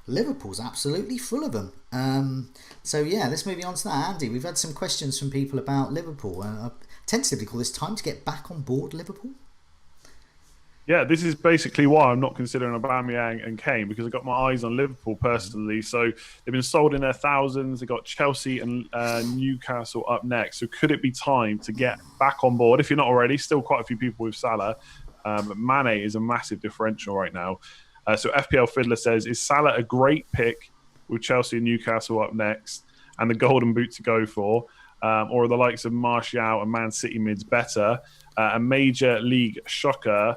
Liverpool's absolutely full of them. So yeah, let's move on to that. Andy, we've had some questions from people about Liverpool. I tentatively call this time to get back on board Liverpool. Yeah, this is basically why I'm not considering Aubameyang and Kane, because I've got my eyes on Liverpool personally. So they've been sold in their thousands. They've got Chelsea and Newcastle up next. So could it be time to get back on board? If you're not already, still quite a few people with Salah. Mane is a massive differential right now. So FPL Fiddler says, is Salah a great pick with Chelsea and Newcastle up next and the golden boot to go for? Or are the likes of Martial and Man City mids better? A major league shocker.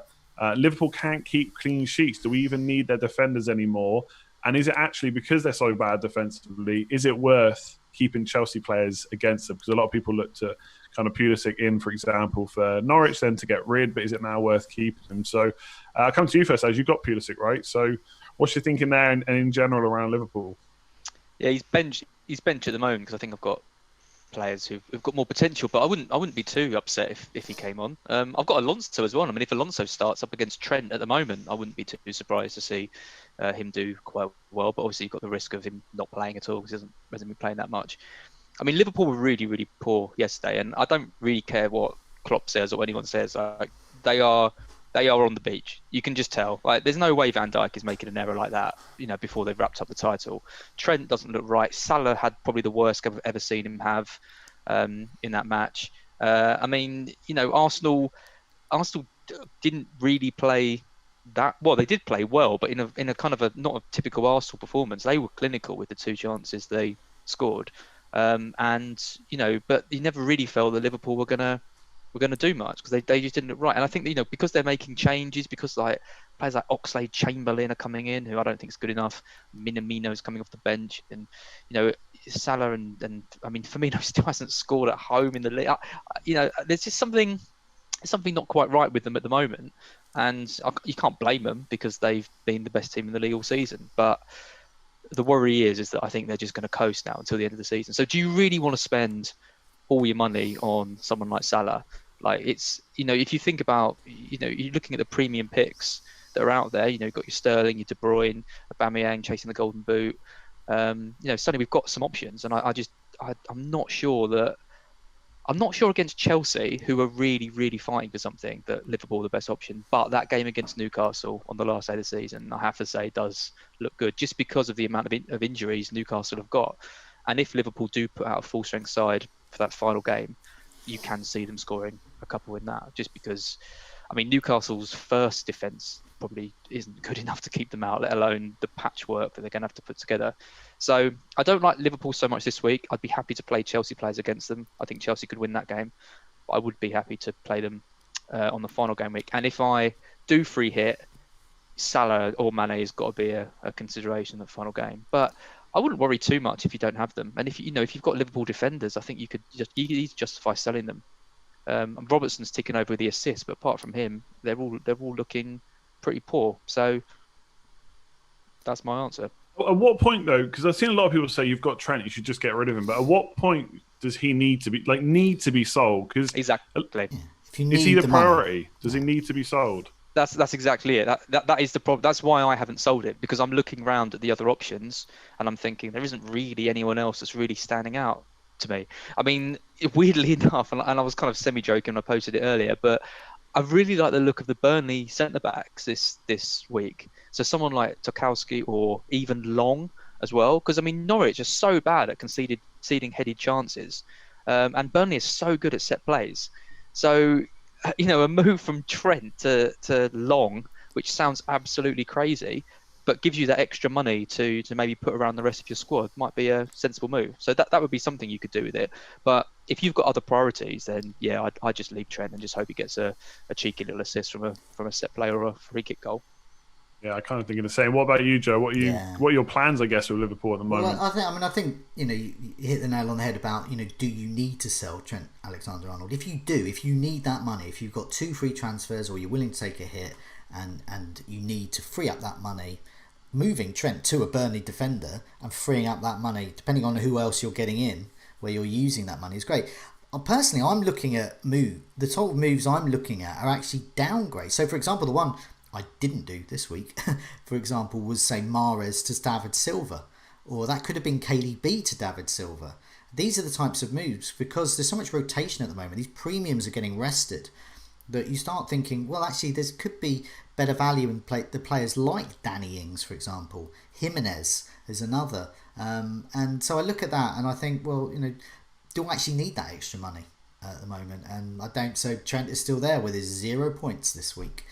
Liverpool can't keep clean sheets. Do we even need their defenders anymore? And is it actually, because they're so bad defensively, is it worth keeping Chelsea players against them? Because a lot of people look to kind of Pulisic in, for example, for Norwich, then to get rid, but is it now worth keeping him? So I'll come to you first, as you've got Pulisic, right? So what's your thinking there and in general around Liverpool? Yeah, he's bench at the moment because I think I've got players who've got more potential, but I wouldn't be too upset if he came on. I've got Alonso as well. I mean, if Alonso starts up against Trent at the moment, I wouldn't be too surprised to see him do quite well. But obviously, you've got the risk of him not playing at all because he hasn't been playing that much. I mean, Liverpool were really, really poor yesterday, and I don't really care what Klopp says or anyone says. They are on the beach. You can just tell. Like, there's no way Van Dijk is making an error like that, before they've wrapped up the title. Trent doesn't look right. Salah had probably the worst I've ever seen him have in that match. I mean, Arsenal didn't really play that well. They did play well, but in a kind of a not a typical Arsenal performance. They were clinical with the two chances they scored, but you never really felt that Liverpool were gonna do much because they just didn't look right. And I think because they're making changes, because like players like Oxlade-Chamberlain are coming in, who I don't think is good enough. Minamino's coming off the bench, and Salah and I mean Firmino still hasn't scored at home in the league. There's just something not quite right with them at the moment, and you can't blame them because they've been the best team in the league all season. But the worry is that I think they're just going to coast now until the end of the season. So do you really want to spend all your money on someone like Salah? Like, it's, if you think about, you're looking at the premium picks that are out there, you've got your Sterling, your De Bruyne, Aubameyang chasing the golden boot. Suddenly we've got some options, and I'm not sure against Chelsea, who are really, really fighting for something, that Liverpool are the best option. But that game against Newcastle on the last day of the season, I have to say, does look good, just because of the amount of injuries Newcastle have got. And if Liverpool do put out a full-strength side for that final game, you can see them scoring a couple in that, just because, I mean, Newcastle's first defence probably isn't good enough to keep them out, let alone the patchwork that they're going to have to put together. So I don't like Liverpool so much this week. I'd be happy to play Chelsea players against them. I think Chelsea could win that game, but I would be happy to play them on the final game week. And if I do free hit, Salah or Mane has got to be a consideration in the final game. But I wouldn't worry too much if you don't have them. And if you've got Liverpool defenders, I think you could justify selling them. Robertson's ticking over the assists, but apart from him, they're all looking pretty poor. So that's my answer. At what point, though? Because I've seen a lot of people say you've got Trent, you should just get rid of him. But at what point does he need to be sold? Because exactly, is he the priority? Does he need to be sold? That's exactly it. That is the problem. That's why I haven't sold it, because I'm looking around at the other options and I'm thinking there isn't really anyone else that's really standing out to me. I mean, weirdly enough, and I was kind of semi-joking, I posted it earlier, but I really like the look of the Burnley centre-backs this week. So someone like Tarkowski or even Long as well, because I mean Norwich are so bad at conceding headed chances, and Burnley is so good at set plays. So a move from Trent to Long, which sounds absolutely crazy, but gives you that extra money to maybe put around the rest of your squad, might be a sensible move. So that would be something you could do with it. But if you've got other priorities, then yeah, I'd just leave Trent and just hope he gets a cheeky little assist from a set play or a free kick goal. Yeah, I kind of think of the same. What about you, Joe? What are your plans, I guess, with Liverpool at the moment? Well, I think you hit the nail on the head about do you need to sell Trent Alexander-Arnold? If you need that money, if you've got 2 free transfers or you're willing to take a hit and you need to free up that money, moving Trent to a Burnley defender and freeing up that money, depending on who else you're getting in, where you're using that money, is great. Personally, I'm looking at the top moves I'm looking at are actually downgrades. So, for example, the one I didn't do this week, for example, was say Mahrez to David Silva, or that could have been KDB to David Silva. These are the types of moves, because there's so much rotation at the moment. These premiums are getting rested, that you start thinking, well, actually, there could be better value in the players like Danny Ings, for example. Jimenez is another. And so I look at that and I think, well, do I actually need that extra money at the moment? And I don't. So Trent is still there with his 0 points this week.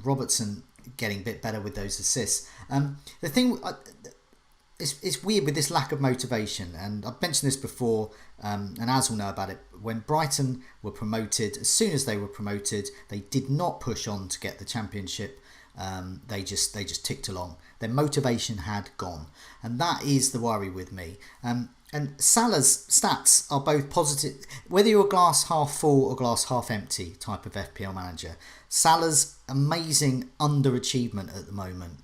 Robertson getting a bit better with those assists. The thing... It's weird with this lack of motivation, and I've mentioned this before, and Az will know about it. When Brighton were promoted, as soon as they were promoted, they did not push on to get the Championship. They just ticked along. Their motivation had gone, and that is the worry with me. And Salah's stats are both positive. Whether you're a glass half full or glass half empty type of FPL manager, Salah's amazing underachievement at the moment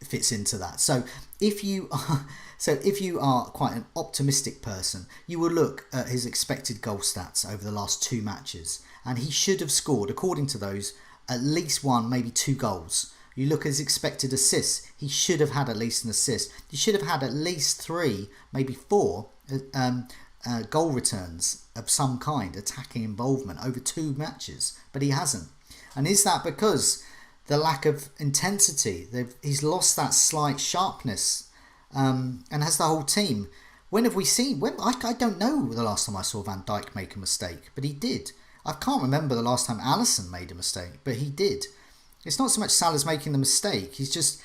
fits into that. So if you are quite an optimistic person, you will look at his expected goal stats over the last 2 matches, and he should have scored, according to those, at least 1, maybe 2 goals. You look at his expected assists, he should have had at least an assist. He should have had at least 3, maybe 4 goal returns of some kind, attacking involvement over 2 matches, but he hasn't. And is that because the lack of intensity? He's lost that slight sharpness, and has the whole team. When have we seen? I don't know the last time I saw Van Dijk make a mistake, but he did. I can't remember the last time Alisson made a mistake, but he did. It's not so much Salah's making the mistake. He's just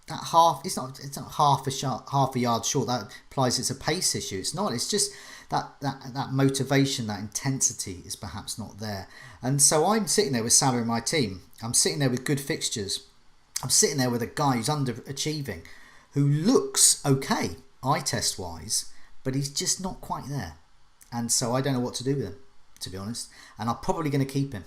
that half. It's not half a yard short. That implies it's a pace issue. It's not. It's just that motivation, that intensity is perhaps not there. And so I'm sitting there with Salah in my team. I'm sitting there with good fixtures. I'm sitting there with a guy who's underachieving, who looks okay, eye test wise, but he's just not quite there. And so I don't know what to do with him, to be honest. And I'm probably going to keep him.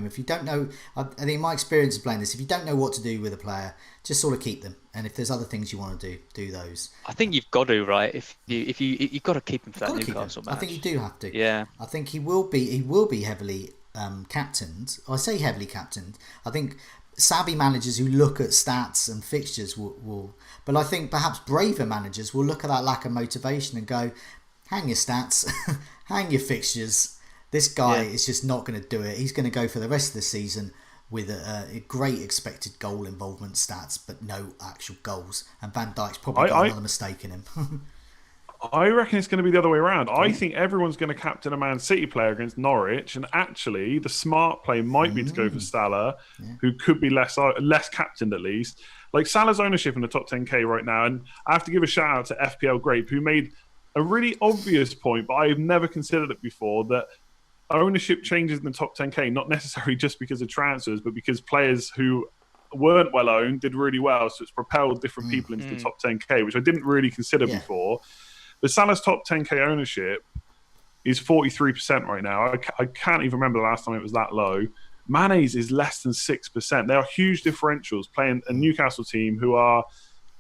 If you don't know, I think my experience of playing this, if you don't know what to do with a player, just sort of keep them. And if there's other things you want to do those. I think you've got to, right? If you've got to keep him for that Newcastle match. I think you do have to. Yeah. I think he will be heavily captained. I say heavily captained. I think savvy managers who look at stats and fixtures will, but I think perhaps braver managers will look at that lack of motivation and go, hang your stats, hang your fixtures. This guy is just not going to do it. He's going to go for the rest of the season with a great expected goal involvement stats, but no actual goals. And Van Dijk's probably got another mistake in him. I reckon it's going to be the other way around. I think everyone's going to captain a Man City player against Norwich, and actually the smart play might be to go for Salah, who could be less captained at least. Like Salah's ownership in the top 10k right now, and I have to give a shout out to FPL Grape, who made a really obvious point, but I've never considered it before, that ownership changes in the top 10k, not necessarily just because of transfers, but because players who weren't well owned did really well. So it's propelled different people into the top 10k, which I didn't really consider before. But Salah's top 10k ownership is 43% right now. I can't even remember the last time it was that low. Mane's is less than 6%. They are huge differentials playing a Newcastle team who are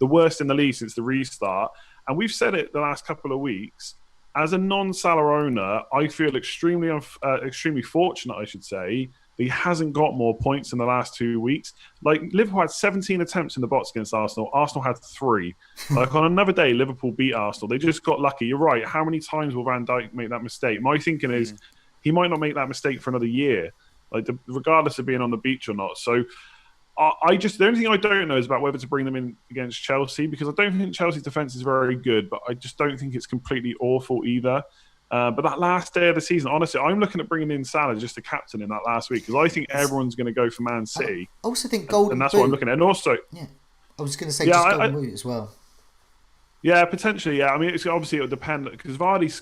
the worst in the league since the restart. And we've said it the last couple of weeks. As a non-Salah owner, I feel extremely fortunate, I should say, that he hasn't got more points in the last 2 weeks. Like, Liverpool had 17 attempts in the box against Arsenal. Arsenal had 3. Like, on another day, Liverpool beat Arsenal. They just got lucky. You're right. How many times will Van Dijk make that mistake? My thinking is he might not make that mistake for another year, regardless of being on the beach or not. So the only thing I don't know is about whether to bring them in against Chelsea, because I don't think Chelsea's defence is very good, but I just don't think it's completely awful either. But that last day of the season, honestly, I'm looking at bringing in Salah just to captain in that last week, because I think everyone's going to go for Man City. I also think Golden Boot. And that's what I'm looking at. And also... Yeah, I was going to say Golden Boot as well. Yeah, potentially, yeah. I mean, it'll depend, because Vardy's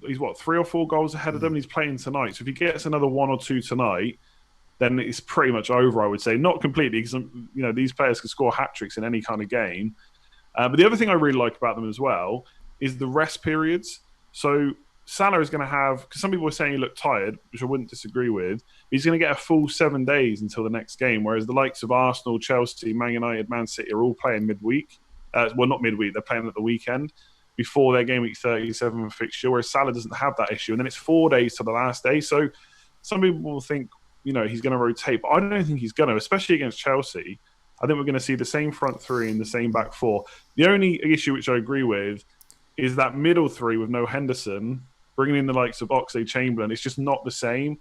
he's 3 or 4 goals ahead of them, and he's playing tonight. So if he gets another 1 or 2 tonight, then it's pretty much over, I would say. Not completely, because these players can score hat-tricks in any kind of game. But the other thing I really like about them as well is the rest periods. So Salah is going to have, because some people were saying he looked tired, which I wouldn't disagree with, but he's going to get a full 7 days until the next game, whereas the likes of Arsenal, Chelsea, Man United, Man City are all playing midweek. Well, not midweek, they're playing at the weekend before their Gameweek 37 fixture, whereas Salah doesn't have that issue. And then it's 4 days to the last day. So some people will think, he's going to rotate, but I don't think he's going to, especially against Chelsea. I think we're going to see the same front three and the same back four. The only issue which I agree with is that middle three with no Henderson, bringing in the likes of Oxlade-Chamberlain, it's just not the same.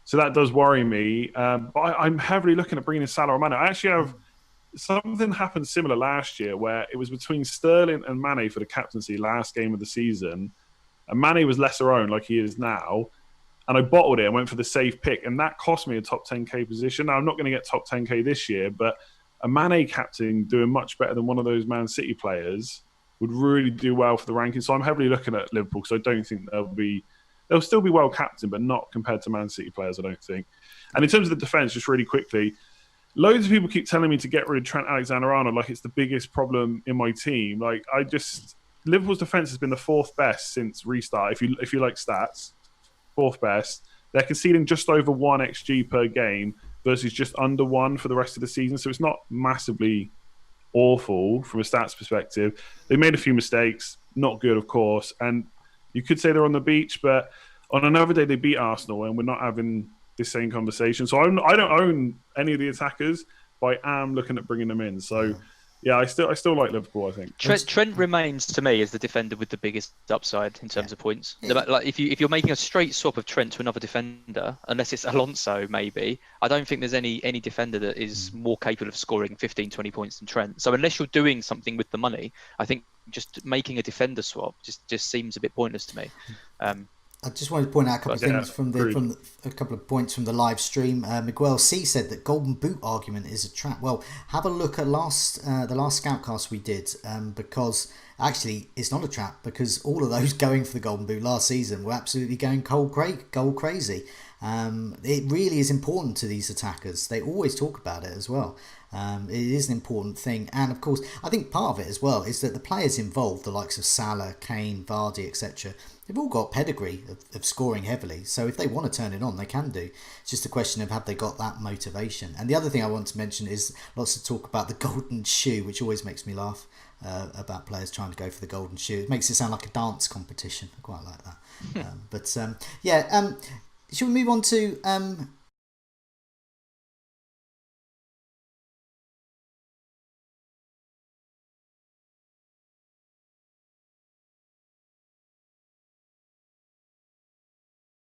So that does worry me. But I'm heavily looking at bringing in Salah or Mane. I actually have something happened similar last year where it was between Sterling and Mane for the captaincy last game of the season. And Mane was lesser owned like he is now. And I bottled it and went for the safe pick. And that cost me a top 10k position. Now, I'm not going to get top 10k this year, but a Mane captain doing much better than one of those Man City players would really do well for the rankings. So I'm heavily looking at Liverpool because I don't think they'll still be well captained, but not compared to Man City players, I don't think. And in terms of the defence, just really quickly, loads of people keep telling me to get rid of Trent Alexander-Arnold like it's the biggest problem in my team. Liverpool's defence has been the fourth best since restart. If you like stats, fourth best. They're conceding just over 1 XG per game versus just under 1 for the rest of the season. So it's not massively awful from a stats perspective. They made a few mistakes, not good, of course. And you could say they're on the beach, but on another day they beat Arsenal, and we're not having this same conversation. So I don't own any of the attackers, but I am looking at bringing them in. So yeah, I still like Liverpool, I think. Trent remains to me as the defender with the biggest upside in terms of points. Like if you're making a straight swap of Trent to another defender, unless it's Alonso maybe, I don't think there's any defender that is more capable of scoring 15, 20 points than Trent. So unless you're doing something with the money, I think just making a defender swap just seems a bit pointless to me. I just wanted to point out a couple of things from a couple of points from the live stream. Miguel C said that golden boot argument is a trap. Well, have a look at the last Scoutcast we did, because actually it's not a trap, because all of those going for the golden boot last season were absolutely going goal crazy. It really is important to these attackers. They always talk about it as well. It is an important thing, and of course I think part of it as well is that the players involved, the likes of Salah, Kane, Vardy, etc., they've all got pedigree of scoring heavily, so if they want to turn it on, they can do. It's just a question of have they got that motivation. And the other thing I want to mention is lots of talk about the golden shoe, which always makes me laugh, about players trying to go for the golden shoe. It makes it sound like a dance competition. I quite like that. Should we move on to